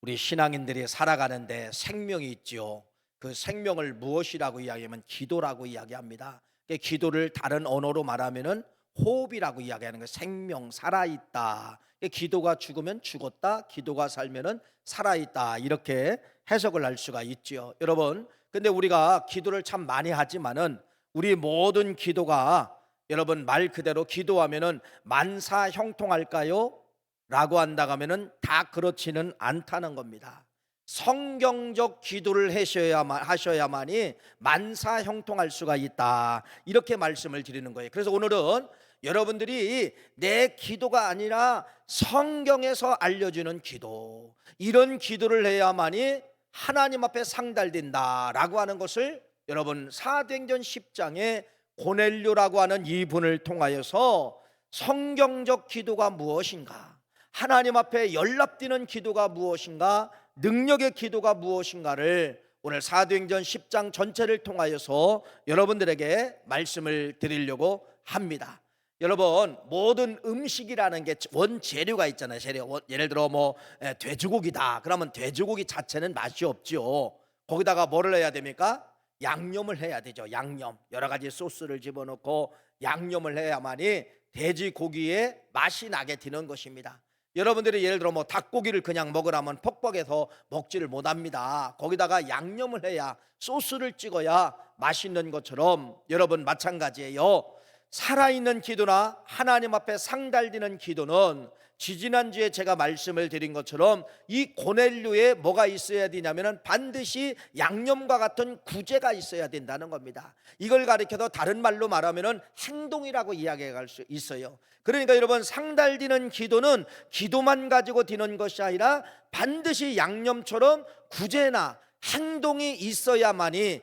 우리 신앙인들이 살아가는데 생명이 있지요. 그 생명을 무엇이라고 이야기하면 기도라고 이야기합니다. 기도를 다른 언어로 말하면은 호흡이라고 이야기하는 거예요. 생명, 살아있다. 기도가 죽으면 죽었다, 기도가 살면은 살아있다, 이렇게 해석을 할 수가 있지요. 여러분, 근데 우리가 기도를 참 많이 하지만은 우리 모든 기도가, 여러분, 말 그대로 기도하면은 만사 형통할까요? 라고 한다고 하면은 다 그렇지는 않다는 겁니다. 성경적 기도를 하셔야만이 만사 형통할 수가 있다, 이렇게 말씀을 드리는 거예요. 그래서 오늘은 여러분들이 내 기도가 아니라 성경에서 알려주는 기도, 이런 기도를 해야만이 하나님 앞에 상달된다라고 하는 것을 여러분 사도행전 10장에 고넬료라고 하는 이분을 통하여서 성경적 기도가 무엇인가, 하나님 앞에 연락드리는 기도가 무엇인가, 능력의 기도가 무엇인가를 오늘 사도행전 10장 전체를 통하여서 여러분들에게 말씀을 드리려고 합니다. 여러분, 모든 음식이라는 게 원재료가 있잖아요. 예를 들어 돼지고기다 그러면 돼지고기 자체는 맛이 없죠. 거기다가 뭐를 해야 됩니까? 양념을 해야 되죠. 양념, 여러 가지 소스를 집어넣고 양념을 해야만이 돼지고기의 맛이 나게 되는 것입니다. 여러분들이 예를 들어 닭고기를 그냥 먹으라면 퍽퍽해서 먹지를 못합니다. 거기다가 양념을 해야, 소스를 찍어야 맛있는 것처럼 여러분 마찬가지예요. 살아있는 기도나 하나님 앞에 상달되는 기도는 지지난주에 제가 말씀을 드린 것처럼 이 고넬료에 뭐가 있어야 되냐면 반드시 양념과 같은 구제가 있어야 된다는 겁니다. 이걸 가리켜서 다른 말로 말하면 행동이라고 이야기할 수 있어요. 그러니까 여러분, 상달되는 기도는 기도만 가지고 드는 것이 아니라 반드시 양념처럼 구제나 행동이 있어야만이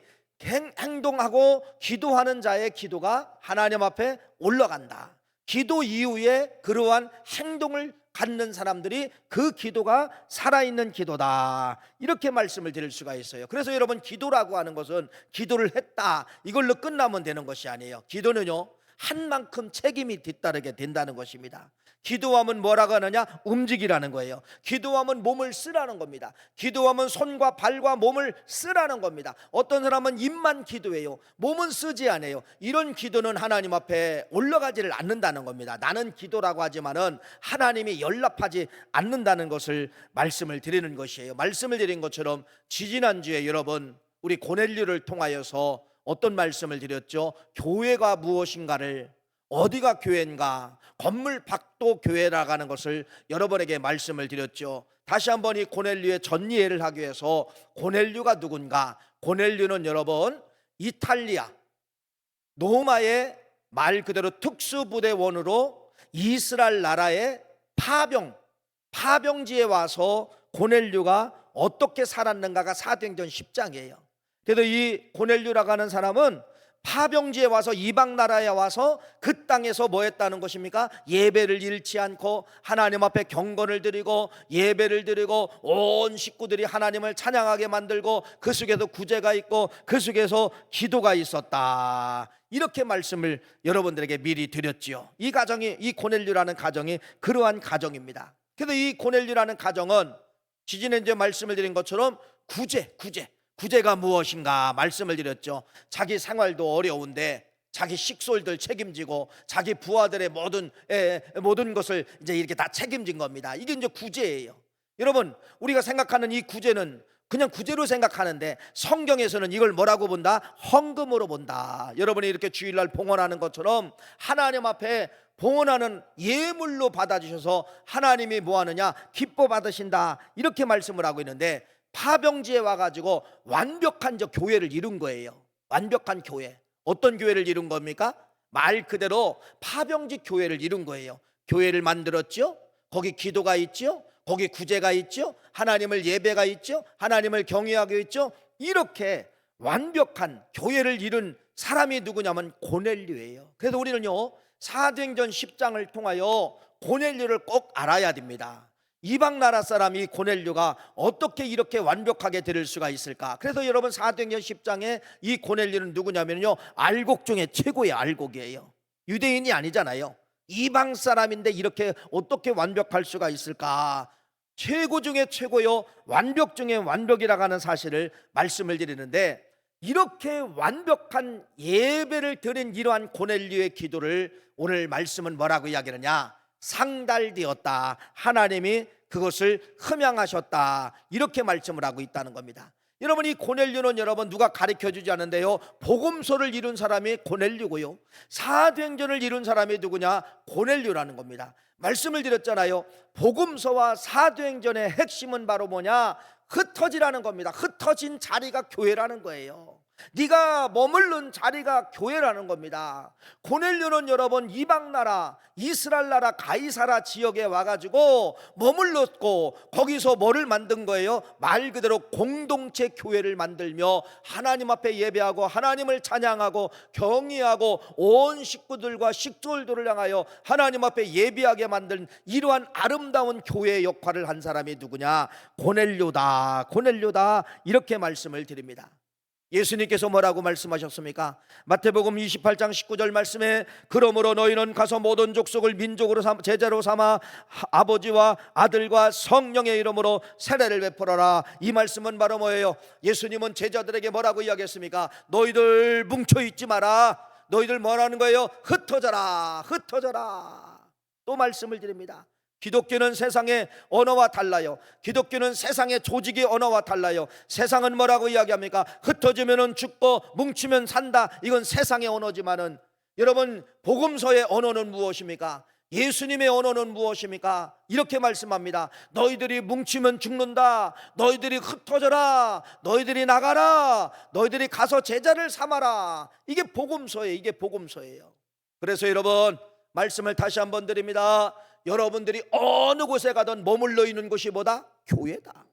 행동하고 기도하는 자의 기도가 하나님 앞에 올라간다. 기도 이후에 그러한 행동을 갖는 사람들이 그 기도가 살아있는 기도다, 이렇게 말씀을 드릴 수가 있어요. 그래서 여러분, 기도라고 하는 것은 기도를 했다 이걸로 끝나면 되는 것이 아니에요. 기도는요, 한 만큼 책임이 뒤따르게 된다는 것입니다. 기도하면 뭐라고 하느냐? 움직이라는 거예요. 기도하면 몸을 쓰라는 겁니다. 기도하면 손과 발과 몸을 쓰라는 겁니다. 어떤 사람은 입만 기도해요, 몸은 쓰지 않아요. 이런 기도는 하나님 앞에 올라가지를 않는다는 겁니다. 나는 기도라고 하지만은 하나님이 연락하지 않는다는 것을 말씀을 드리는 것이에요. 말씀을 드린 것처럼 지지난주에 여러분, 우리 고넬료를 통하여서 어떤 말씀을 드렸죠? 교회가 무엇인가를, 어디가 교회인가, 건물 밖도 교회라고 하는 것을 여러분에게 말씀을 드렸죠. 다시 한번 이 고넬료의 전이해를 하기 위해서, 고넬료가 누군가? 고넬료는 여러분, 이탈리아 로마의 말 그대로 특수부대원으로 이스라엘 나라의 파병지에 와서 고넬료가 어떻게 살았는가가 사도행전 10장이에요. 그래서 이 고넬료라고 하는 사람은 파병지에 와서, 이방 나라에 와서 그 땅에서 뭐 했다는 것입니까? 예배를 잃지 않고 하나님 앞에 경건을 드리고 예배를 드리고 온 식구들이 하나님을 찬양하게 만들고 그 속에서 구제가 있고 그 속에서 기도가 있었다, 이렇게 말씀을 여러분들에게 미리 드렸지요. 이 가정이, 이 고넬료라는 가정이 그러한 가정입니다. 그래서 이 고넬료라는 가정은 지지난주에 말씀을 드린 것처럼 구제가 무엇인가 말씀을 드렸죠. 자기 생활도 어려운데 자기 식솔들 책임지고 자기 부하들의 모든 것을 이제 이렇게 다 책임진 겁니다. 이게 이제 구제예요. 여러분, 우리가 생각하는 이 구제는 그냥 구제로 생각하는데 성경에서는 이걸 뭐라고 본다? 헌금으로 본다. 여러분이 이렇게 주일날 봉헌하는 것처럼 하나님 앞에 봉헌하는 예물로 받아주셔서 하나님이 뭐하느냐? 기뻐 받으신다, 이렇게 말씀을 하고 있는데, 파병지에 와가지고 완벽한 저 교회를 이룬 거예요. 완벽한 교회. 어떤 교회를 이룬 겁니까? 말 그대로 파병지 교회를 이룬 거예요. 교회를 만들었죠. 거기 기도가 있죠. 거기 구제가 있죠. 하나님을 예배가 있죠. 하나님을 경외하게 있죠. 이렇게 완벽한 교회를 이룬 사람이 누구냐면 고넬료예요. 그래서 우리는요, 사도행전 10장을 통하여 고넬료를 꼭 알아야 됩니다. 이방 나라 사람이 고넬료가 어떻게 이렇게 완벽하게 드릴 수가 있을까? 그래서 여러분, 사도행전 10장에 이 고넬료는 누구냐면요, 알곡 중에 최고의 알곡이에요. 유대인이 아니잖아요. 이방 사람인데 이렇게 어떻게 완벽할 수가 있을까? 최고 중에 최고요, 완벽 중에 완벽이라고 하는 사실을 말씀을 드리는데, 이렇게 완벽한 예배를 드린 이러한 고넬료의 기도를 오늘 말씀은 뭐라고 이야기하느냐? 상달되었다, 하나님이 그것을 흠양하셨다, 이렇게 말씀을 하고 있다는 겁니다. 여러분, 이 고넬료는 여러분 누가 가르쳐주지 않는데요, 복음서를 이룬 사람이 고넬료고요, 사도행전을 이룬 사람이 누구냐? 고넬료라는 겁니다. 말씀을 드렸잖아요. 복음서와 사도행전의 핵심은 바로 뭐냐? 흩어지라는 겁니다. 흩어진 자리가 교회라는 거예요. 네가 머무른 자리가 교회라는 겁니다. 고넬료는 여러분 이방 나라, 이스라엘 나라 가이사라 지역에 와가지고 머물렀고, 거기서 뭐를 만든 거예요? 말 그대로 공동체 교회를 만들며 하나님 앞에 예배하고 하나님을 찬양하고 경외하고 온 식구들과 식솔들을 향하여 하나님 앞에 예배하게 만든 이러한 아름다운 교회의 역할을 한 사람이 누구냐? 고넬료다, 고넬료다, 이렇게 말씀을 드립니다. 예수님께서 뭐라고 말씀하셨습니까? 마태복음 28장 19절 말씀에, 그러므로 너희는 가서 모든 족속을 민족으로 제자로 삼아 아버지와 아들과 성령의 이름으로 세례를 베풀어라. 이 말씀은 바로 뭐예요? 예수님은 제자들에게 뭐라고 이야기했습니까? 너희들 뭉쳐있지 마라. 너희들 뭐라는 거예요? 흩어져라, 흩어져라. 또 말씀을 드립니다. 기독교는 세상의 언어와 달라요. 기독교는 세상의 조직의 언어와 달라요. 세상은 뭐라고 이야기합니까? 흩어지면 죽고 뭉치면 산다. 이건 세상의 언어지만은, 여러분 복음서의 언어는 무엇입니까? 예수님의 언어는 무엇입니까? 이렇게 말씀합니다. 너희들이 뭉치면 죽는다. 너희들이 흩어져라. 너희들이 나가라. 너희들이 가서 제자를 삼아라. 이게 복음서예요. 이게 복음서예요. 그래서 여러분, 말씀을 다시 한번 드립니다. 여러분들이 어느 곳에 가든 머물러 있는 곳이 뭐다? 교회다.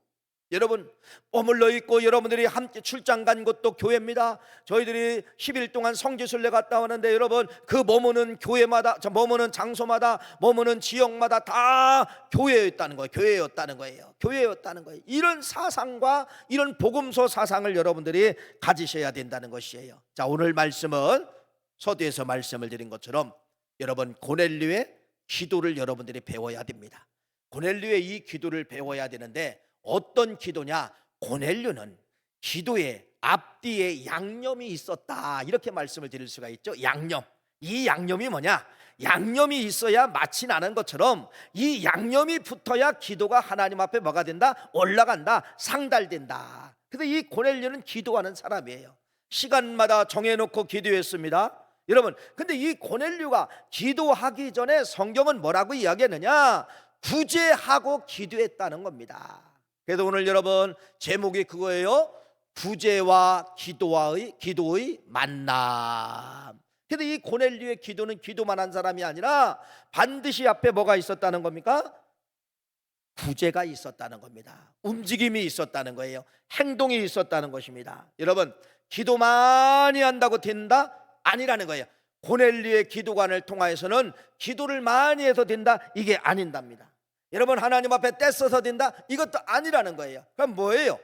여러분 머물러 있고 여러분들이 함께 출장 간 곳도 교회입니다. 저희들이 10일 동안 성지순례 갔다 왔는데, 여러분 그 머무는 교회마다, 머무는 장소마다, 머무는 지역마다 다 교회였다는 거예요. 교회였다는 거예요. 교회였다는 거예요. 이런 사상과 이런 복음서 사상을 여러분들이 가지셔야 된다는 것이에요. 자, 오늘 말씀은 서두에서 말씀을 드린 것처럼 여러분 고넬료의 기도를 여러분들이 배워야 됩니다. 고넬료의 이 기도를 배워야 되는데, 어떤 기도냐? 고넬료는 기도의 앞뒤에 양념이 있었다, 이렇게 말씀을 드릴 수가 있죠. 양념. 이 양념이 뭐냐? 양념이 있어야 맛이 나는 것처럼 이 양념이 붙어야 기도가 하나님 앞에 뭐가 된다? 올라간다, 상달된다. 그래서 이 고넬료는 기도하는 사람이에요. 시간마다 정해놓고 기도했습니다. 여러분, 근데 이 고넬료가 기도하기 전에 성경은 뭐라고 이야기했느냐? 구제하고 기도했다는 겁니다. 그래서 오늘 여러분 제목이 그거예요. 구제와 기도의 만남. 그래서 이 고넬료의 기도는 기도만 한 사람이 아니라 반드시 앞에 뭐가 있었다는 겁니까? 구제가 있었다는 겁니다. 움직임이 있었다는 거예요. 행동이 있었다는 것입니다. 여러분, 기도 많이 한다고 된다? 아니라는 거예요. 고넬료의 기도관을 통하여서는 기도를 많이 해서 된다, 이게 아닌답니다. 여러분, 하나님 앞에 떼써서 된다, 이것도 아니라는 거예요. 그럼 뭐예요?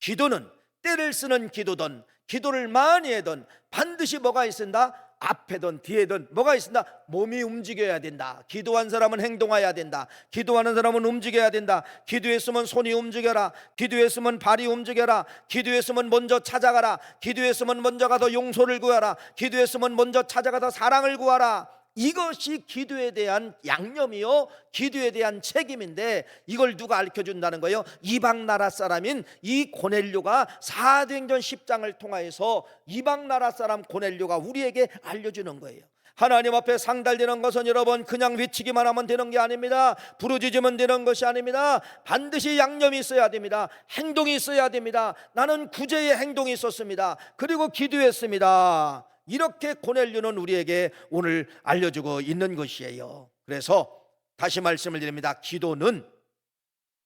기도는 때를 쓰는 기도든 기도를 많이 하든 반드시 뭐가 있습니다. 앞에든 뒤에든 뭐가 있습니다. 몸이 움직여야 된다. 기도한 사람은 행동해야 된다. 기도하는 사람은 움직여야 된다. 기도했으면 손이 움직여라. 기도했으면 발이 움직여라. 기도했으면 먼저 찾아가라. 기도했으면 먼저 가서 용서를 구하라. 기도했으면 먼저 찾아가서 사랑을 구하라. 이것이 기도에 대한 양념이요, 기도에 대한 책임인데, 이걸 누가 알려준다는 거예요? 이방 나라 사람인 이 고넬료가 사도행전 10장을 통하여서 이방 나라 사람 고넬료가 우리에게 알려주는 거예요. 하나님 앞에 상달되는 것은 여러분 그냥 외치기만 하면 되는 게 아닙니다. 부르짖으면 되는 것이 아닙니다. 반드시 양념이 있어야 됩니다. 행동이 있어야 됩니다. 나는 구제의 행동이 있었습니다. 그리고 기도했습니다. 이렇게 고넬료는 우리에게 오늘 알려주고 있는 것이에요. 그래서 다시 말씀을 드립니다. 기도는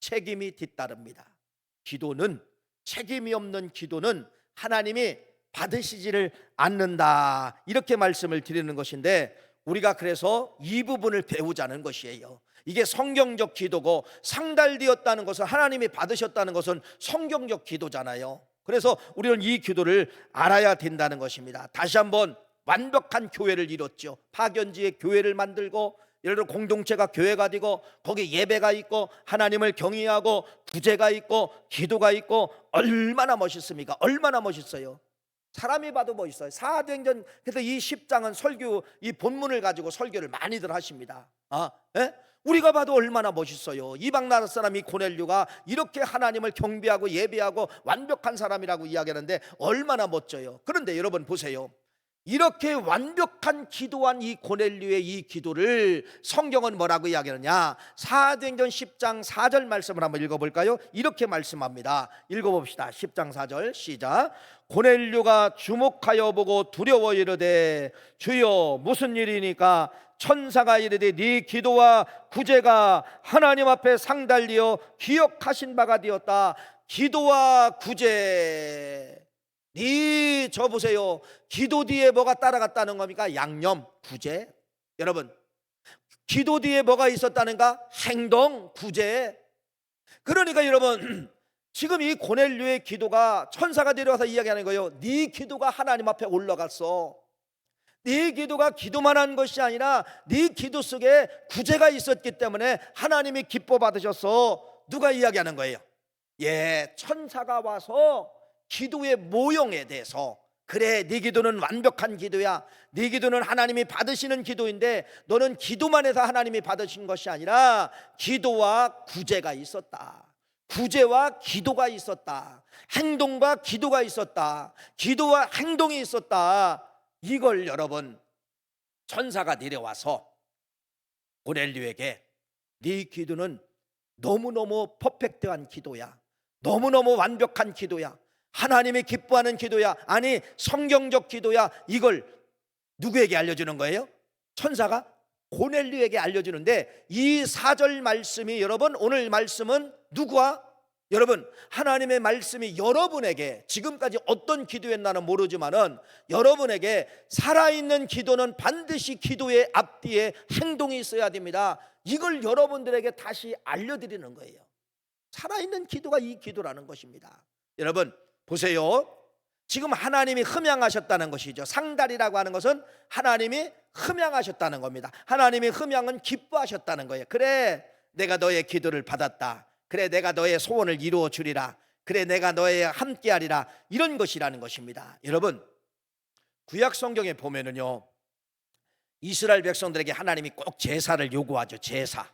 책임이 뒤따릅니다. 기도는, 책임이 없는 기도는 하나님이 받으시지를 않는다, 이렇게 말씀을 드리는 것인데, 우리가 그래서 이 부분을 배우자는 것이에요. 이게 성경적 기도고, 상달되었다는 것은, 하나님이 받으셨다는 것은 성경적 기도잖아요. 그래서 우리는 이 기도를 알아야 된다는 것입니다. 다시 한번 완벽한 교회를 이뤘죠. 파견지에 교회를 만들고 예를 들어 공동체가 교회가 되고 거기 예배가 있고 하나님을 경외하고 구제가 있고 기도가 있고 얼마나 멋있습니까? 얼마나 멋있어요. 사람이 봐도 멋있어요. 사도행전, 그래서 이 10장은 설교, 이 본문을 가지고 설교를 많이들 하십니다. 예? 우리가 봐도 얼마나 멋있어요. 이방 나라 사람이 고넬료가 이렇게 하나님을 경배하고 예배하고 완벽한 사람이라고 이야기하는데 얼마나 멋져요. 그런데 여러분 보세요. 이렇게 완벽한 기도한 이 고넬료의 이 기도를 성경은 뭐라고 이야기하느냐? 사도행전 10장 4절 말씀을 한번 읽어볼까요? 이렇게 말씀합니다. 읽어봅시다. 10장 4절 시작. 고넬료가 주목하여 보고 두려워 이르되 주여 무슨 일이니까? 천사가 이르되 네 기도와 구제가 하나님 앞에 상달리어 기억하신 바가 되었다. 기도와 구제, 저 보세요. 기도 뒤에 뭐가 따라갔다는 겁니까? 양념, 구제. 여러분, 기도 뒤에 뭐가 있었다는가? 행동, 구제. 그러니까 여러분, 지금 이 고넬료의 기도가 천사가 내려와서 이야기하는 거예요. 네 기도가 하나님 앞에 올라갔어. 네 기도가 기도만 한 것이 아니라 네 기도 속에 구제가 있었기 때문에 하나님이 기뻐 받으셨어. 누가 이야기하는 거예요? 천사가 와서 기도의 모형에 대해서, 그래 네 기도는 완벽한 기도야, 네 기도는 하나님이 받으시는 기도인데 너는 기도만 해서 하나님이 받으신 것이 아니라 기도와 구제가 있었다. 구제와 기도가 있었다. 행동과 기도가 있었다. 기도와 행동이 있었다. 이걸 여러분, 천사가 내려와서 고넬료에게 네 기도는 너무너무 퍼펙트한 기도야, 너무너무 완벽한 기도야, 하나님이 기뻐하는 기도야, 아니 성경적 기도야. 이걸 누구에게 알려주는 거예요? 천사가 고넬료에게 알려주는데, 이 4절 말씀이 여러분, 오늘 말씀은 누구와? 여러분, 하나님의 말씀이 여러분에게, 지금까지 어떤 기도했나는 모르지만은 여러분에게 살아있는 기도는 반드시 기도의 앞뒤에 행동이 있어야 됩니다. 이걸 여러분들에게 다시 알려드리는 거예요. 살아있는 기도가 이 기도라는 것입니다. 여러분 보세요. 지금 하나님이 흠양하셨다는 것이죠. 상달이라고 하는 것은 하나님이 흠양하셨다는 겁니다. 하나님이 흠양은 기뻐하셨다는 거예요. 그래 내가 너의 기도를 받았다. 그래 내가 너의 소원을 이루어 주리라. 그래 내가 너의 함께하리라. 이런 것이라는 것입니다. 여러분, 구약 성경에 보면은요, 이스라엘 백성들에게 하나님이 꼭 제사를 요구하죠. 제사,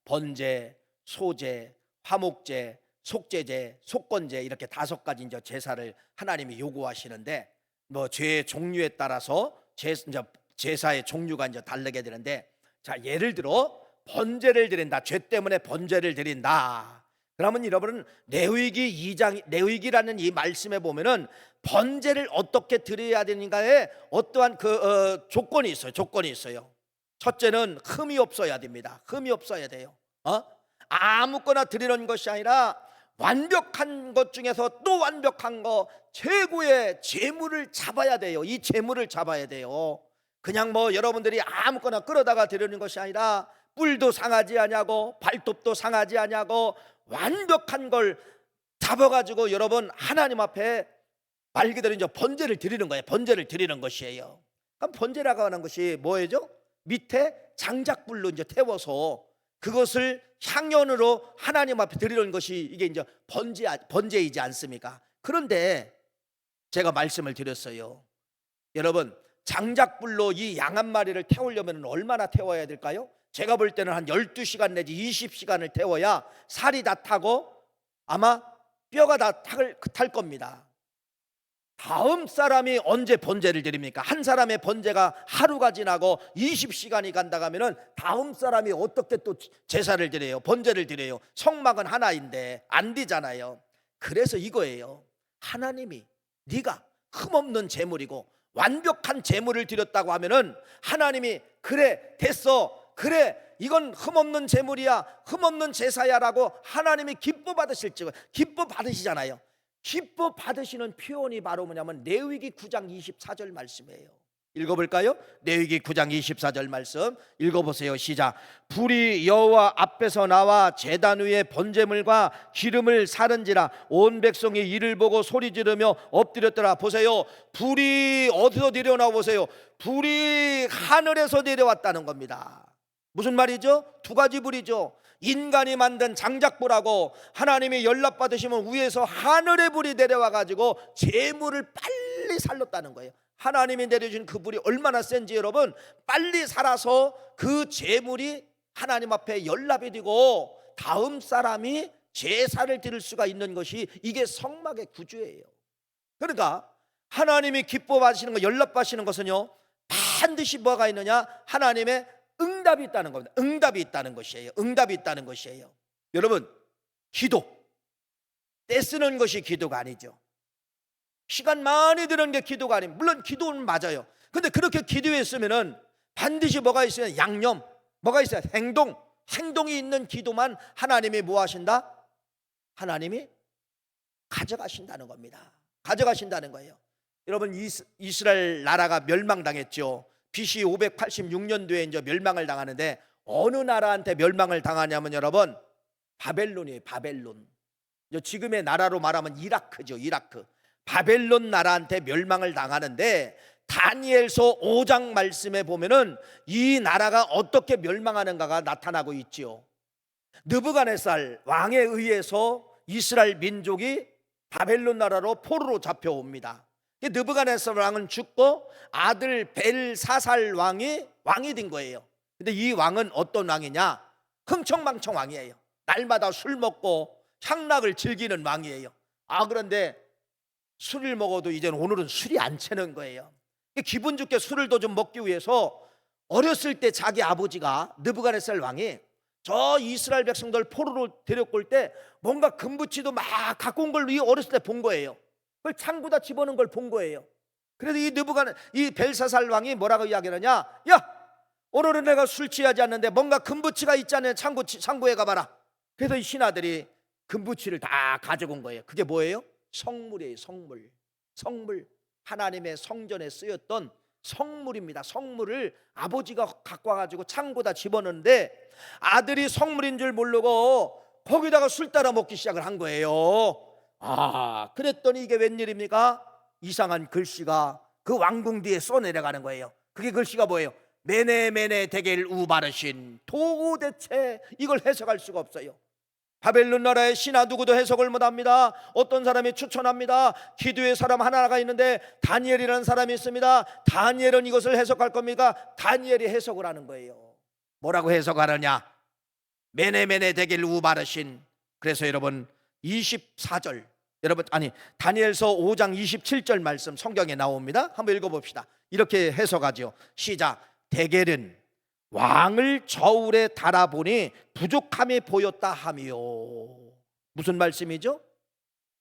번제, 소제, 화목제, 속죄제, 속건제, 이렇게 5가지 이제 제사를 하나님이 요구하시는데, 뭐 죄의 종류에 따라서 제사의 종류가 이제 다르게 되는데, 자 예를 들어 번제를 드린다. 죄 때문에 번제를 드린다. 그러면 여러분은 레위기 2장, 레위기라는 이 말씀에 보면은 번제를 어떻게 드려야 되는가에 어떠한 조건이 있어요. 조건이 있어요. 첫째는 흠이 없어야 됩니다. 흠이 없어야 돼요. 아무거나 드리는 것이 아니라 완벽한 것 중에서 또 완벽한 거, 최고의 제물을 잡아야 돼요. 이 제물을 잡아야 돼요. 그냥 뭐 여러분들이 아무거나 끌어다가 드리는 것이 아니라 뿔도 상하지 아니하고 발톱도 상하지 아니하고 완벽한 걸 잡아가지고 여러분 하나님 앞에 말 그대로 이제 번제를 드리는 거예요. 번제를 드리는 것이에요. 그럼 번제라고 하는 것이 뭐예요? 밑에 장작불로 이제 태워서 그것을 향연으로 하나님 앞에 드리는 것이 이게 이제 번제이지 않습니까? 그런데 제가 말씀을 드렸어요. 여러분, 장작불로 이 양 한 마리를 태우려면 얼마나 태워야 될까요? 제가 볼 때는 한 12시간 내지 20시간을 태워야 살이 다 타고 아마 뼈가 다 탈 겁니다. 다음 사람이 언제 번제를 드립니까? 한 사람의 번제가 하루가 지나고 20시간이 간다 하면은 다음 사람이 어떻게 또 제사를 드려요? 번제를 드려요? 성막은 하나인데 안 되잖아요. 그래서 이거예요. 하나님이 네가 흠없는 제물이고 완벽한 제물을 드렸다고 하면은 하나님이 그래 됐어, 그래 이건 흠없는 제물이야, 흠없는 제사야라고 하나님이 기뻐 받으실지, 기뻐 받으시잖아요. 기뻐 받으시는 표현이 바로 뭐냐면 레위기 9장 24절 말씀이에요. 읽어볼까요? 레위기 9장 24절 말씀 읽어보세요. 시작. 불이 여호와 앞에서 나와 제단 위에 번제물과 기름을 사른지라 온 백성이 이를 보고 소리 지르며 엎드렸더라. 보세요. 불이 어디서 내려오나 보세요. 불이 하늘에서 내려왔다는 겁니다. 무슨 말이죠? 두 가지 불이죠. 인간이 만든 장작불하고 하나님이 연락받으시면 위에서 하늘의 불이 내려와 가지고 재물을 빨리 살렸다는 거예요. 하나님이 내려준 그 불이 얼마나 센지 여러분, 빨리 살아서 그 재물이 하나님 앞에 연락이 되고 다음 사람이 제사를 드릴 수가 있는 것이, 이게 성막의 구조예요. 그러니까 하나님이 기뻐하시는 거, 연락받으시는 것은요, 반드시 뭐가 있느냐? 하나님의 응답이 있다는 겁니다. 응답이 있다는 것이에요. 응답이 있다는 것이에요. 여러분, 기도, 떼쓰는 것이 기도가 아니죠. 시간 많이 드는 게 기도가 아니에요. 물론 기도는 맞아요. 근데 그렇게 기도했으면은 반드시 뭐가 있어요? 양념, 뭐가 있어요? 행동이 있는 기도만 하나님이 뭐 하신다? 하나님이 가져가신다는 겁니다. 가져가신다는 거예요. 여러분, 이스라엘 나라가 멸망당했죠. BC 586년도에 이제 멸망을 당하는데, 어느 나라한테 멸망을 당하냐면 여러분, 바벨론이에요. 바벨론. 지금의 나라로 말하면 이라크죠. 이라크. 바벨론 나라한테 멸망을 당하는데, 다니엘서 5장 말씀에 보면은 이 나라가 어떻게 멸망하는가가 나타나고 있지요. 느부갓네살 왕에 의해서 이스라엘 민족이 바벨론 나라로 포로로 잡혀옵니다. 느부갓네살 왕은 죽고 아들 벨사살 왕이 된 거예요. 근데 이 왕은 어떤 왕이냐? 흥청망청 왕이에요. 날마다 술 먹고 향락을 즐기는 왕이에요. 그런데 술을 먹어도 이제는 오늘은 술이 안 채는 거예요. 기분 좋게 술을 더 좀 먹기 위해서 어렸을 때 자기 아버지가 느부갓네살 왕이 저 이스라엘 백성들 포로로 데려올 때 뭔가 금붙이도 막 갖고 온 걸 이 어렸을 때 본 거예요. 그걸 창고다 집어넣은 걸 본 거예요. 그래서 이 벨사살 왕이 뭐라고 이야기하느냐? 야, 오늘은 내가 술 취하지 않는데 뭔가 금붙이가 있잖아요. 창고에 가봐라. 그래서 이 신하들이 금붙이를 다 가져온 거예요. 그게 뭐예요? 성물이에요. 성물. 하나님의 성전에 쓰였던 성물입니다. 성물을 아버지가 갖고 와가지고 창고다 집어넣는데, 아들이 성물인 줄 모르고 거기다가 술 따라 먹기 시작을 한 거예요. 그랬더니 이게 웬일입니까? 이상한 글씨가 그 왕궁 뒤에 써내려가는 거예요. 그게 글씨가 뭐예요? 메네 데겔 우바르신. 도대체 이걸 해석할 수가 없어요. 바벨론 나라의 신하 누구도 해석을 못합니다. 어떤 사람이 추천합니다. 기도의 사람 하나가 있는데 다니엘이라는 사람이 있습니다. 다니엘은 이것을 해석할 겁니까? 다니엘이 해석을 하는 거예요. 뭐라고 해석하느냐? 메네 데겔 우바르신. 그래서 여러분 24절, 다니엘서 5장 27절 말씀 성경에 나옵니다. 한번 읽어봅시다. 이렇게 해석하죠. 시작. 데겔은 왕을 저울에 달아보니 부족함이 보였다 하며. 무슨 말씀이죠?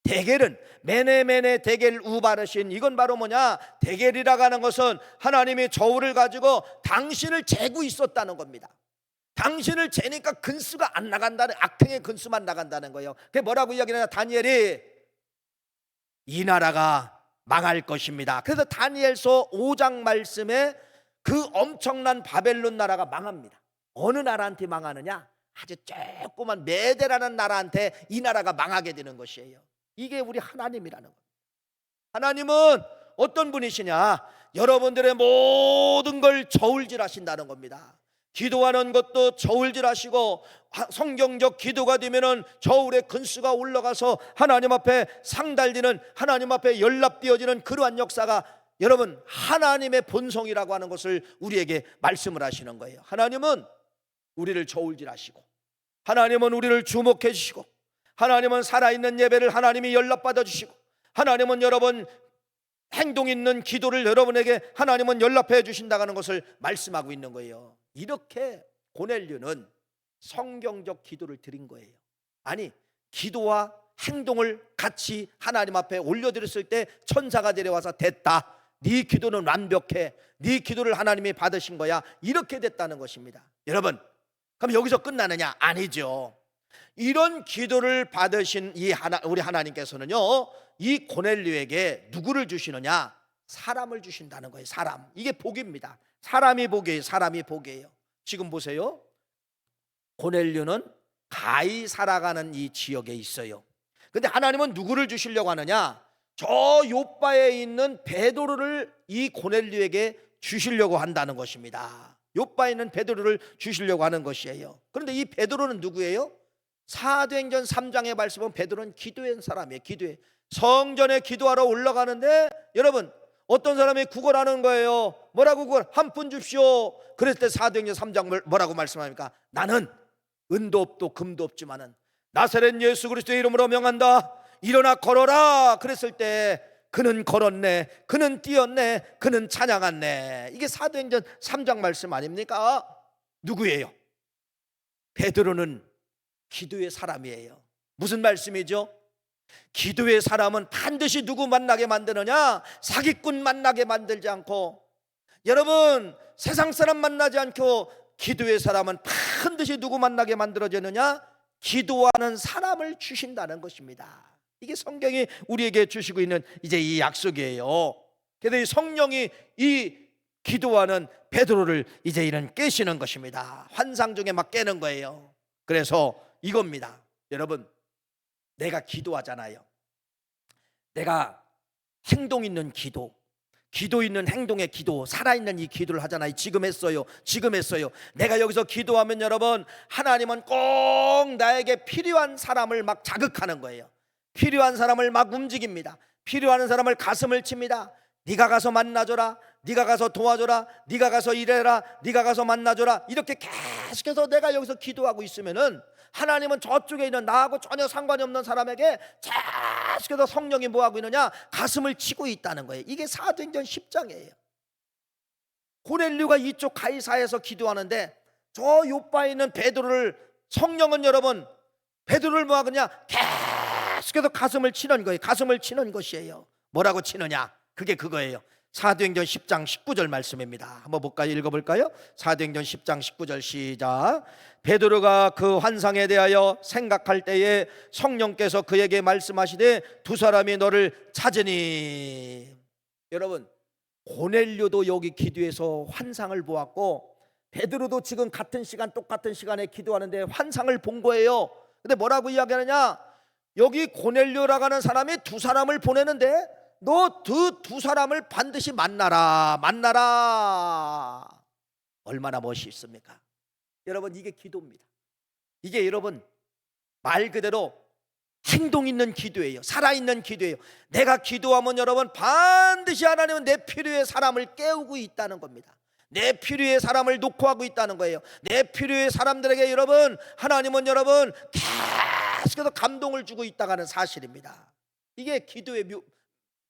데겔은 메네 데겔 우바르신. 이건 바로 뭐냐? 데겔이라고 하는 것은 하나님이 저울을 가지고 당신을 재고 있었다는 겁니다. 당신을 재니까 근수가 안 나간다는, 악행의 근수만 나간다는 거예요. 그게 뭐라고 이야기하냐? 다니엘이 이 나라가 망할 것입니다. 그래서 다니엘서 5장 말씀에 그 엄청난 바벨론 나라가 망합니다. 어느 나라한테 망하느냐? 아주 조그만 메대라는 나라한테 이 나라가 망하게 되는 것이에요. 이게 우리 하나님이라는 겁니다. 하나님은 어떤 분이시냐? 여러분들의 모든 걸 저울질하신다는 겁니다. 기도하는 것도 저울질하시고, 성경적 기도가 되면은 저울의 근수가 올라가서 하나님 앞에 상달리는, 하나님 앞에 연락되어지는 그러한 역사가 여러분 하나님의 본성이라고 하는 것을 우리에게 말씀을 하시는 거예요. 하나님은 우리를 저울질하시고, 하나님은 우리를 주목해 주시고, 하나님은 살아있는 예배를 하나님이 연락받아 주시고, 하나님은 여러분 행동 있는 기도를 여러분에게 하나님은 연락해 주신다는 것을 말씀하고 있는 거예요. 이렇게 고넬료는 성경적 기도를 드린 거예요. 아니, 기도와 행동을 같이 하나님 앞에 올려드렸을 때 천사가 내려와서 됐다, 네 기도는 완벽해, 네 기도를 하나님이 받으신 거야, 이렇게 됐다는 것입니다. 여러분, 그럼 여기서 끝나느냐? 아니죠. 이런 기도를 받으신 우리 하나님께서는요, 이 고넬료에게 누구를 주시느냐? 사람을 주신다는 거예요. 사람. 이게 복입니다. 사람이 복이에요. 사람이 복이에요. 지금 보세요. 고넬료는 가히 살아가는 이 지역에 있어요. 근데 하나님은 누구를 주시려고 하느냐? 저 요바에 있는 베드로를 이 고넬료에게 주시려고 한다는 것입니다. 요바에 있는 베드로를 주시려고 하는 것이에요. 그런데 이 베드로는 누구예요? 사도행전 3장의 말씀 보면 베드로는 기도한 사람이에요. 기도해. 성전에 기도하러 올라가는데 여러분 어떤 사람이 구걸하는 거예요. 뭐라고 구걸? 한 푼 줍시오. 그랬을 때 사도행전 3장 뭐라고 말씀합니까? 나는 은도 없고 금도 없지만은 나사렛 예수 그리스도의 이름으로 명한다. 일어나 걸어라. 그랬을 때 그는 걸었네, 그는 뛰었네, 그는 찬양했네. 이게 사도행전 3장 말씀 아닙니까? 누구예요? 베드로는 기도의 사람이에요. 무슨 말씀이죠? 기도의 사람은 반드시 누구 만나게 만드느냐? 사기꾼 만나게 만들지 않고, 여러분 세상 사람 만나지 않고 기도의 사람은 반드시 누구 만나게 만들어지느냐? 기도하는 사람을 주신다는 것입니다. 이게 성경이 우리에게 주시고 있는 이제 이 약속이에요. 그래서 이 성령이 이 기도하는 베드로를 이제 이는 깨시는 것입니다. 환상 중에 막 깨는 거예요. 그래서 이겁니다. 여러분, 내가 기도하잖아요. 내가 행동 있는 기도, 기도 있는 행동의 기도, 살아있는 이 기도를 하잖아요. 지금 했어요. 내가 여기서 기도하면 여러분, 하나님은 꼭 나에게 필요한 사람을 막 자극하는 거예요. 필요한 사람을 막 움직입니다. 필요한 사람을 가슴을 칩니다. 네가 가서 만나줘라, 네가 가서 도와줘라, 네가 가서 일해라, 네가 가서 만나줘라. 이렇게 계속해서 내가 여기서 기도하고 있으면은 하나님은 저쪽에 있는 나하고 전혀 상관이 없는 사람에게 계속해서 성령이 뭐하고 있느냐? 가슴을 치고 있다는 거예요. 이게 사도행전 10장이에요 고넬료가 이쪽 가이사에서 기도하는데 저 요바에 있는 베드로를 성령은 여러분 베드로를 뭐하느냐? 계속해서 가슴을 치는 거예요. 가슴을 치는 것이에요. 뭐라고 치느냐? 그게 그거예요. 사도행전 10장 19절 말씀입니다. 한번 볼까요? 읽어볼까요? 사도행전 10장 19절 시작. 베드로가 그 환상에 대하여 생각할 때에 성령께서 그에게 말씀하시되 두 사람이 너를 찾으니. 여러분, 고넬료도 여기 기도해서 환상을 보았고 베드로도 지금 같은 시간 똑같은 시간에 기도하는데 환상을 본 거예요. 근데 뭐라고 이야기하느냐? 여기 고넬료라고 하는 사람이 두 사람을 보내는데 너 두 사람을 반드시 만나라. 얼마나 멋있습니까? 여러분, 이게 기도입니다. 이게 여러분 말 그대로 행동 있는 기도예요. 살아있는 기도예요. 내가 기도하면 여러분 반드시 하나님은 내 필요의 사람을 깨우고 있다는 겁니다. 내 필요의 사람을 놓고 하고 있다는 거예요. 내 필요의 사람들에게 여러분 하나님은 여러분 계속해서 감동을 주고 있다는 가 사실입니다. 이게 기도의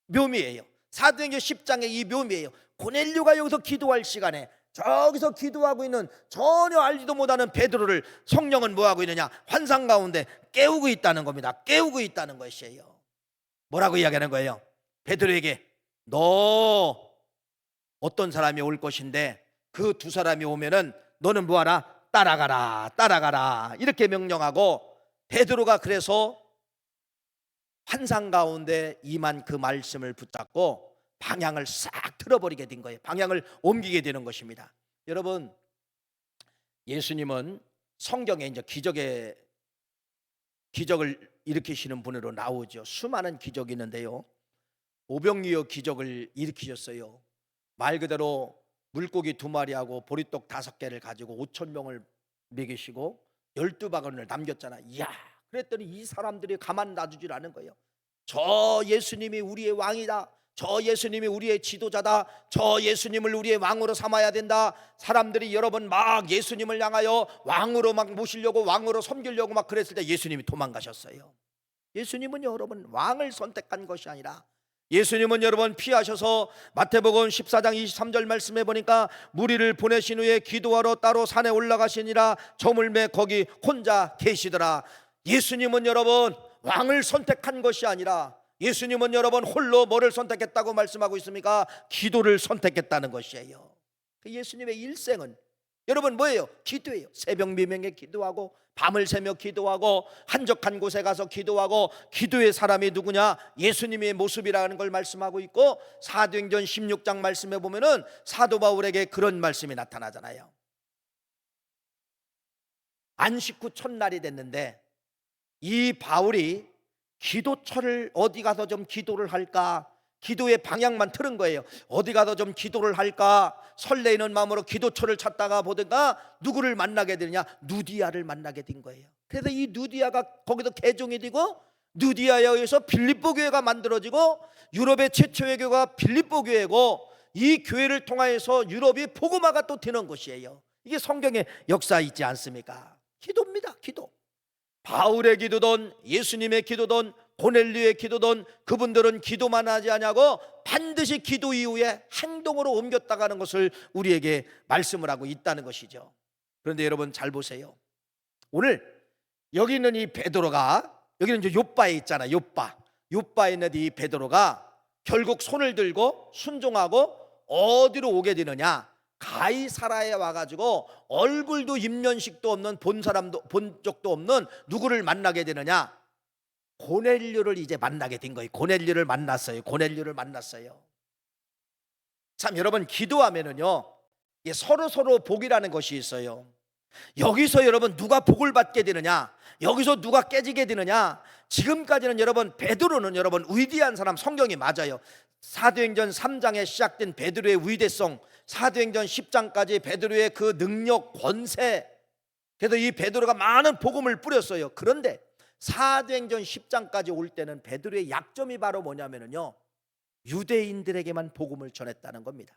묘미예요. 사도행전 10장의 이 묘미예요. 고넬료가 여기서 기도할 시간에 저기서 기도하고 있는 전혀 알지도 못하는 베드로를 성령은 뭐하고 있느냐? 환상 가운데 깨우고 있다는 겁니다. 깨우고 있다는 것이에요. 뭐라고 이야기하는 거예요? 베드로에게 너 어떤 사람이 올 것인데 그 두 사람이 오면은 너는 뭐하라? 따라가라 이렇게 명령하고 베드로가 그래서 환상 가운데 임한 그 말씀을 붙잡고 방향을 싹 틀어버리게 된 거예요. 방향을 옮기게 되는 것입니다. 여러분, 예수님은 성경에 이제 기적을 일으키시는 분으로 나오죠. 수많은 기적이 있는데요, 오병이어 기적을 일으키셨어요. 말 그대로 물고기 2마리하고 보리떡 5개를 가지고 5,000명을 먹이시고 12바구니를 남겼잖아요. 이야, 그랬더니 이 사람들이 가만 놔두질 않은 거예요. 저 예수님이 우리의 왕이다, 저 예수님이 우리의 지도자다, 저 예수님을 우리의 왕으로 삼아야 된다. 사람들이 여러분 막 예수님을 향하여 왕으로 막 모시려고, 왕으로 섬기려고 막 그랬을 때 예수님이 도망가셨어요. 예수님은 여러분 왕을 선택한 것이 아니라 예수님은 여러분 피하셔서 마태복음 14장 23절 말씀해 보니까 무리를 보내신 후에 기도하러 따로 산에 올라가시니라 저물매 거기 혼자 계시더라. 예수님은 여러분 왕을 선택한 것이 아니라 예수님은 여러분 홀로 뭐를 선택했다고 말씀하고 있습니까? 기도를 선택했다는 것이에요. 예수님의 일생은 여러분 뭐예요? 기도예요. 새벽 미명에 기도하고 밤을 새며 기도하고 한적한 곳에 가서 기도하고, 기도의 사람이 누구냐? 예수님의 모습이라는 걸 말씀하고 있고, 사도행전 16장 말씀에 보면은 사도 바울에게 그런 말씀이 나타나잖아요. 안식 후 첫날이 됐는데 이 바울이 기도처를 어디 가서 좀 기도를 할까 기도의 방향만 틀은 거예요. 어디 가서 좀 기도를 할까 설레이는 마음으로 기도처를 찾다가 보다가 누구를 만나게 되느냐, 누디아를 만나게 된 거예요. 그래서 이 누디아가 거기도 개종이 되고 누디아에 의해서 빌립보 교회가 만들어지고 유럽의 최초의 교회가 빌립보 교회고 이 교회를 통하여서 유럽이 복음화가 또 되는 것이에요. 이게 성경의 역사 있지 않습니까? 기도입니다. 기도. 바울의 기도든 예수님의 기도든 고넬료의 기도든 그분들은 기도만 하지 않냐고 반드시 기도 이후에 행동으로 옮겼다가는 것을 우리에게 말씀을 하고 있다는 것이죠. 그런데 여러분 잘 보세요. 오늘 여기 있는 이 베드로가, 여기는 이제 욥바에 있잖아. 욥바에 있는 이 베드로가 결국 손을 들고 순종하고 어디로 오게 되느냐, 가이사라에 와가지고 얼굴도 입면식도 없는 본 사람도 본 적도 없는 누구를 만나게 되느냐, 고넬료를 이제 만나게 된 거예요. 고넬료를 만났어요. 참 여러분, 기도하면은요 이게 서로 복이라는 것이 있어요. 여기서 여러분 누가 복을 받게 되느냐, 여기서 누가 깨지게 되느냐. 지금까지는 여러분 베드로는 여러분 위대한 사람, 성경이 맞아요. 사도행전 3장에 시작된 베드로의 위대성, 사도행전 10장까지 베드로의 그 능력, 권세, 그래서 이 베드로가 많은 복음을 뿌렸어요. 그런데 사도행전 10장까지 올 때는 베드로의 약점이 바로 뭐냐면요, 유대인들에게만 복음을 전했다는 겁니다.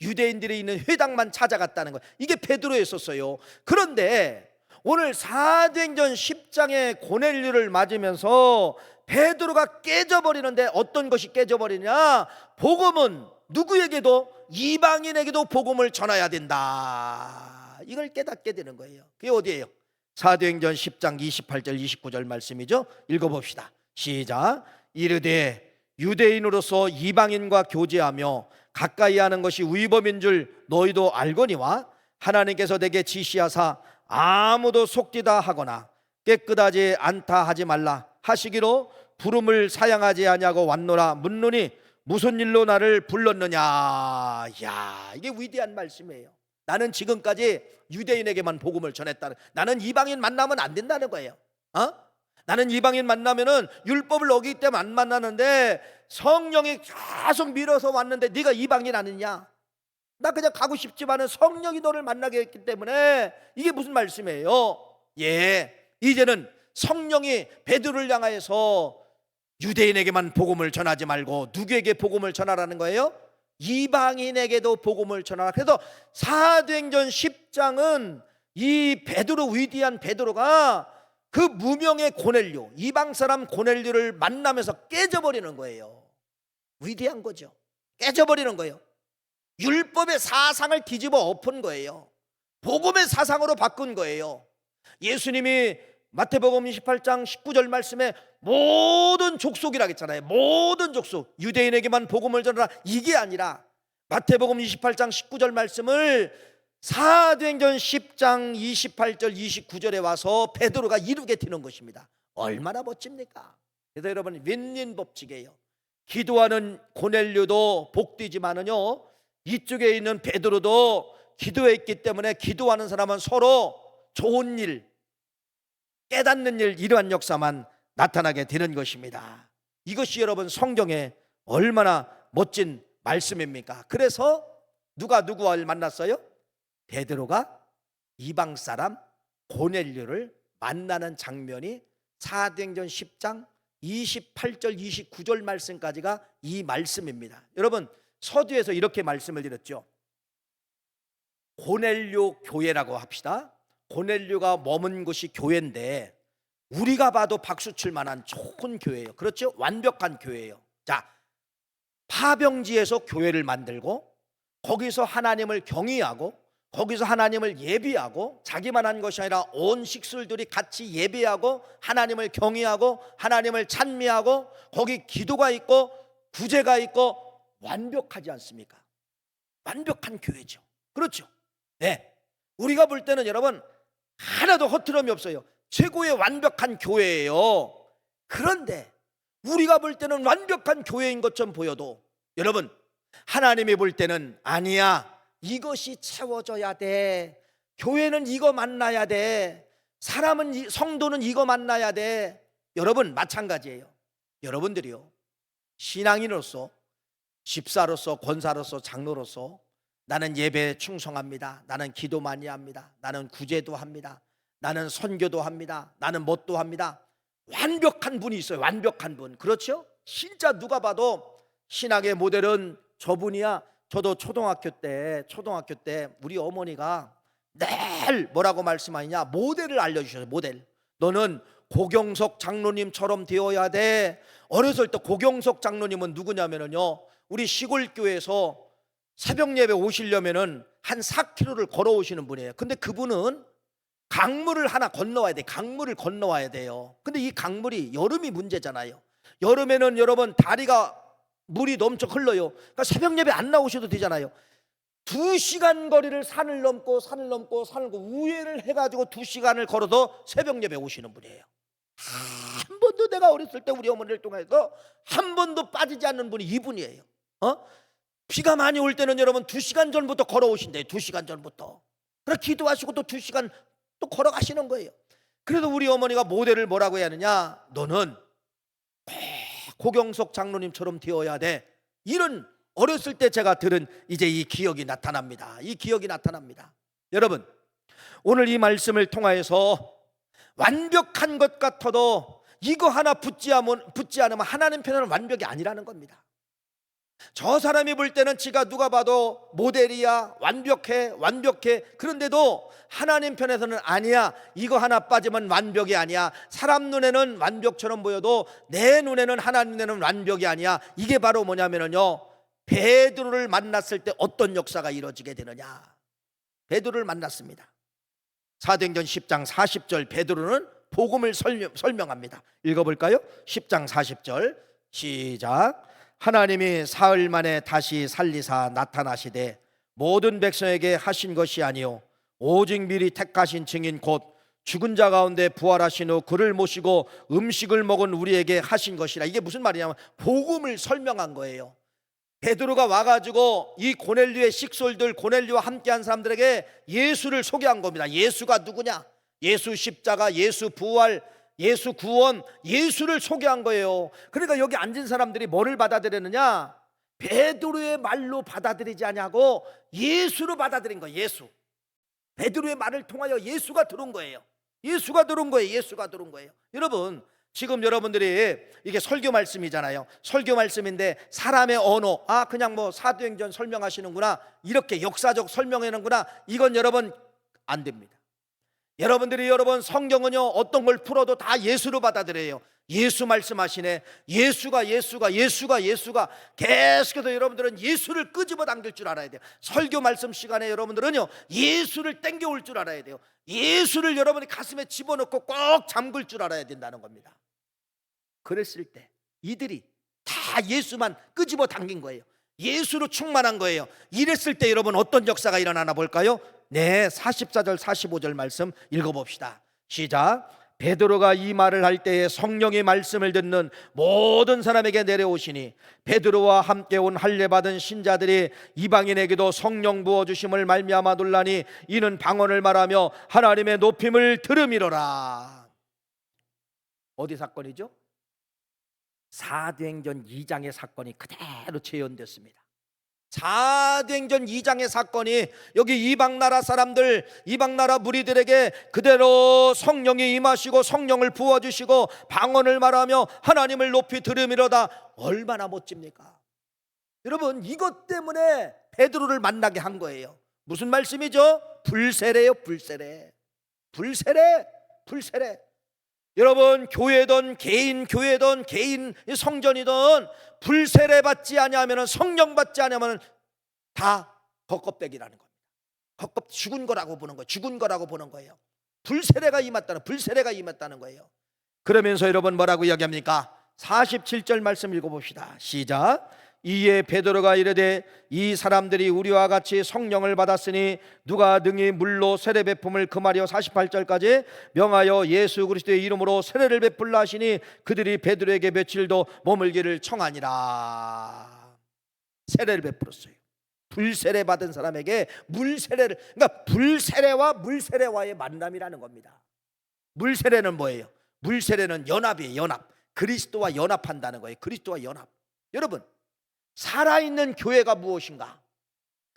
유대인들이 있는 회당만 찾아갔다는 거예요. 이게 베드로였었어요. 그런데 오늘 사도행전 10장의 고넬료를 맞으면서 베드로가 깨져버리는데 어떤 것이 깨져버리냐, 복음은 누구에게도, 이방인에게도 복음을 전해야 된다, 이걸 깨닫게 되는 거예요. 그게 어디예요? 사도행전 10장 28절 29절 말씀이죠. 읽어봅시다. 시작. 이르되 유대인으로서 이방인과 교제하며 가까이 하는 것이 위법인 줄 너희도 알거니와 하나님께서 내게 지시하사 아무도 속되다 하거나 깨끗하지 않다 하지 말라 하시기로 부름을 사양하지 아니하고 왔노라 묻노니 무슨 일로 나를 불렀느냐. 야, 이게 위대한 말씀이에요. 나는 지금까지 유대인에게만 복음을 전했다는, 나는 이방인 만나면 안 된다는 거예요. 나는 이방인 만나면은 율법을 어기기 때문에 안 만나는데 성령이 계속 밀어서 왔는데 네가 이방인 아니냐? 나 그냥 가고 싶지만은 성령이 너를 만나게 했기 때문에, 이게 무슨 말씀이에요? 예, 이제는 성령이 베드로를 향하여서 유대인에게만 복음을 전하지 말고 누구에게 복음을 전하라는 거예요? 이방인에게도 복음을 전하라. 그래서 사도행전 10장은 이 베드로, 위대한 베드로가 그 무명의 고넬료, 이방 사람 고넬료를 만나면서 깨져버리는 거예요. 위대한 거죠. 깨져버리는 거예요. 율법의 사상을 뒤집어 엎은 거예요. 복음의 사상으로 바꾼 거예요. 예수님이 마태복음 28장 19절 말씀에 모든 족속이라고 했잖아요. 모든 족속, 유대인에게만 복음을 전하라, 이게 아니라 마태복음 28장 19절 말씀을 사도행전 10장 28절 29절에 와서 베드로가 이루게 되는 것입니다. 얼마나 멋집니까? 그래서 여러분, 윈윈 법칙이에요. 기도하는 고넬료도 복되지만은요, 이쪽에 있는 베드로도 기도했기 때문에 기도하는 사람은 서로 좋은 일, 깨닫는 일, 이러한 역사만 나타나게 되는 것입니다. 이것이 여러분 성경에 얼마나 멋진 말씀입니까? 그래서 누가 누구를 만났어요? 베드로가 이방 사람 고넬료를 만나는 장면이 사도행전 10장 28절 29절 말씀까지가 이 말씀입니다. 여러분, 서두에서 이렇게 말씀을 드렸죠. 고넬료 교회라고 합시다. 고넬료가 머문 곳이 교회인데 우리가 봐도 박수 칠 만한 좋은 교회예요. 그렇죠? 완벽한 교회예요. 자, 파병지에서 교회를 만들고 거기서 하나님을 경외하고 거기서 하나님을 예비하고, 자기만 한 것이 아니라 온 식술들이 같이 예배하고 하나님을 경외하고 하나님을 찬미하고, 거기 기도가 있고 구제가 있고, 완벽하지 않습니까? 완벽한 교회죠. 그렇죠? 네, 우리가 볼 때는 여러분 하나도 허투름이 없어요. 최고의 완벽한 교회예요. 그런데 우리가 볼 때는 완벽한 교회인 것처럼 보여도 여러분, 하나님이 볼 때는 아니야, 이것이 채워져야 돼, 교회는 이거 만나야 돼, 사람은, 성도는 이거 만나야 돼. 여러분 마찬가지예요. 여러분들이요, 신앙인으로서 집사로서, 권사로서, 장로로서 나는 예배에 충성합니다. 나는 기도 많이 합니다. 나는 구제도 합니다. 나는 선교도 합니다. 나는 뭣도 합니다. 완벽한 분이 있어요. 완벽한 분. 그렇죠? 진짜 누가 봐도 신앙의 모델은 저분이야. 저도 초등학교 때 우리 어머니가 늘 뭐라고 말씀하느냐, 모델을 알려주셔요. 모델. 너는 고경석 장로님처럼 되어야 돼. 어렸을 때 고경석 장로님은 누구냐면요, 우리 시골 교회에서 새벽 예배 오시려면은 한 4km를 걸어오시는 분이에요. 근데 그분은 강물을 하나 건너와야 돼. 강물을 건너와야 돼요. 근데 이 강물이 여름이 문제잖아요. 여름에는 여러분 다리가 물이 넘쳐 흘러요. 그러니까 새벽 예배 안 나오셔도 되잖아요. 2시간 거리를 산을 넘고 우회를 해가지고 2시간을 걸어서 새벽 예배 오시는 분이에요. 한 번도, 내가 어렸을 때 우리 어머니를 통해서 한 번도 빠지지 않는 분이 이분이에요. 비가 많이 올 때는 여러분 2시간 전부터 걸어오신대요. 2시간 전부터. 그래 기도하시고 또 2시간 또 걸어가시는 거예요. 그래도 우리 어머니가 모델을 뭐라고 해야 하느냐, 너는 고경석 장로님처럼 되어야 돼. 이런 어렸을 때 제가 들은 이제 이 기억이 나타납니다. 이 기억이 나타납니다. 여러분, 오늘 이 말씀을 통하여서 완벽한 것 같아도 이거 하나 붙지 않으면 하나님 편에는 완벽이 아니라는 겁니다. 저 사람이 볼 때는 지가 누가 봐도 모델이야, 완벽해. 그런데도 하나님 편에서는 아니야. 이거 하나 빠지면 완벽이 아니야. 사람 눈에는 완벽처럼 보여도 내 눈에는, 하나님 눈에는 완벽이 아니야. 이게 바로 뭐냐면요, 베드로를 만났을 때 어떤 역사가 이루어지게 되느냐. 베드로를 만났습니다. 사도행전 10장 40절, 베드로는 복음을 설명합니다. 읽어볼까요? 10장 40절 시작. 하나님이 사흘 만에 다시 살리사 나타나시되 모든 백성에게 하신 것이 아니요 오직 미리 택하신 증인 곧 죽은 자 가운데 부활하신 후 그를 모시고 음식을 먹은 우리에게 하신 것이라. 이게 무슨 말이냐면 복음을 설명한 거예요. 베드로가 와가지고 이 고넬료의 식솔들, 고넬료와 함께한 사람들에게 예수를 소개한 겁니다. 예수가 누구냐, 예수 십자가, 예수 부활, 예수 구원, 예수를 소개한 거예요. 그러니까 여기 앉은 사람들이 뭐를 받아들였느냐, 베드로의 말로 받아들이지 않냐고 예수로 받아들인 거예요. 예수. 베드로의 말을 통하여 예수가 들어온 거예요. 예수가 들어온 거예요. 여러분, 지금 여러분들이 이게 설교 말씀이잖아요. 설교 말씀인데 사람의 언어, 그냥 뭐 사도행전 설명하시는구나, 이렇게 역사적 설명하는구나, 이건 여러분 안 됩니다. 여러분들이 성경은요, 어떤 걸 풀어도 다 예수로 받아들여요. 예수 말씀하시네. 예수가 계속해서 여러분들은 예수를 끄집어 당길 줄 알아야 돼요. 설교 말씀 시간에 여러분들은요, 예수를 땡겨올 줄 알아야 돼요. 예수를 여러분이 가슴에 집어넣고 꼭 잠글 줄 알아야 된다는 겁니다. 그랬을 때 이들이 다 예수만 끄집어 당긴 거예요. 예수로 충만한 거예요. 이랬을 때 여러분 어떤 역사가 일어나나 볼까요? 네, 44절 45절 말씀 읽어봅시다. 시작. 베드로가 이 말을 할 때에 성령의 말씀을 듣는 모든 사람에게 내려오시니 베드로와 함께 온 할례 받은 신자들이 이방인에게도 성령 부어주심을 말미암아 놀라니 이는 방언을 말하며 하나님의 높임을 들음이로라. 어디 사건이죠? 사도행전 2장의 사건이 그대로 재현됐습니다. 사도행전 2장의 사건이 여기 이방나라 사람들, 이방나라 무리들에게 그대로 성령이 임하시고 성령을 부어주시고 방언을 말하며 하나님을 높이 들음이로다. 얼마나 멋집니까? 여러분, 이것 때문에 베드로를 만나게 한 거예요. 무슨 말씀이죠? 불세례요. 불세례. 여러분, 교회든 개인 성전이든 불세례 받지 아니하면, 성령 받지 아니하면 다 겉껍데기라는 겁니다. 죽은 거라고 보는 거예요. 불세례가 임했다는 거예요. 그러면서 여러분 뭐라고 이야기합니까? 47절 말씀 읽어봅시다. 시작. 이에 베드로가 이르되 이 사람들이 우리와 같이 성령을 받았으니 누가 능히 물로 세례 베품을 금하려 48절까지 명하여 예수 그리스도의 이름으로 세례를 베풀라 하시니 그들이 베드로에게 며칠도 머물기를 청하니라. 세례를 베풀었어요. 불세례 받은 사람에게 물세례를, 그러니까 불세례와 물세례와의 만남이라는 겁니다. 물세례는 뭐예요? 물세례는 연합이에요. 연합. 그리스도와 연합한다는 거예요. 그리스도와 연합. 여러분, 살아있는 교회가 무엇인가,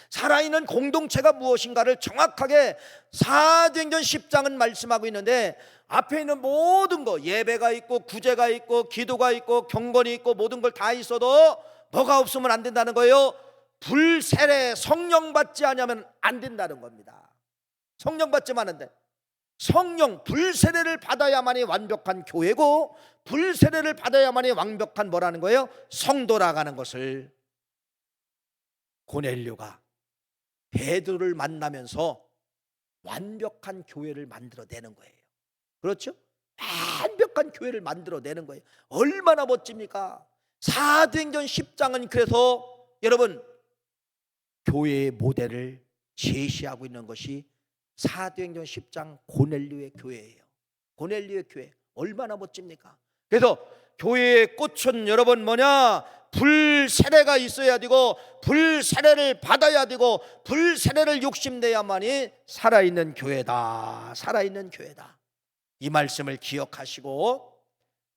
살아있는 공동체가 무엇인가를 정확하게 사도행전 10장은 말씀하고 있는데, 앞에 있는 모든 거, 예배가 있고 구제가 있고 기도가 있고 경건이 있고 모든 걸 다 있어도 뭐가 없으면 안 된다는 거예요. 불세례, 성령 받지 않으면 안 된다는 겁니다. 성령 받지만 안 돼. 성령, 불세례를 받아야만이 완벽한 교회고, 불세례를 받아야만이 완벽한 뭐라는 거예요? 성도라가는 것을 고넬료가 베드로를 만나면서 완벽한 교회를 만들어내는 거예요. 그렇죠? 완벽한 교회를 만들어내는 거예요. 얼마나 멋집니까? 사도행전 10장은 그래서 여러분, 교회의 모델을 제시하고 있는 것이 사도행전 10장 고넬료의 교회예요. 고넬료의 교회 얼마나 멋집니까? 그래서 교회의 꽃은 여러분 뭐냐? 불세례가 있어야 되고, 불세례를 받아야 되고, 불세례를 욕심내야만이 살아있는 교회다. 살아있는 교회다. 이 말씀을 기억하시고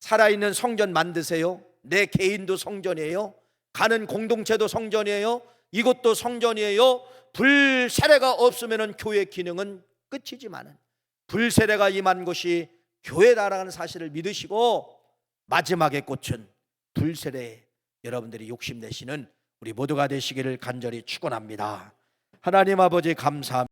살아있는 성전 만드세요. 내 개인도 성전이에요. 가는 공동체도 성전이에요. 이것도 성전이에요. 불세례가 없으면 교회 기능은 끝이지만은 불세례가 임한 곳이 교회다라는 사실을 믿으시고, 마지막의 꽃은 불세례에 여러분들이 욕심내시는 우리 모두가 되시기를 간절히 축원합니다. 하나님 아버지 감사합니다.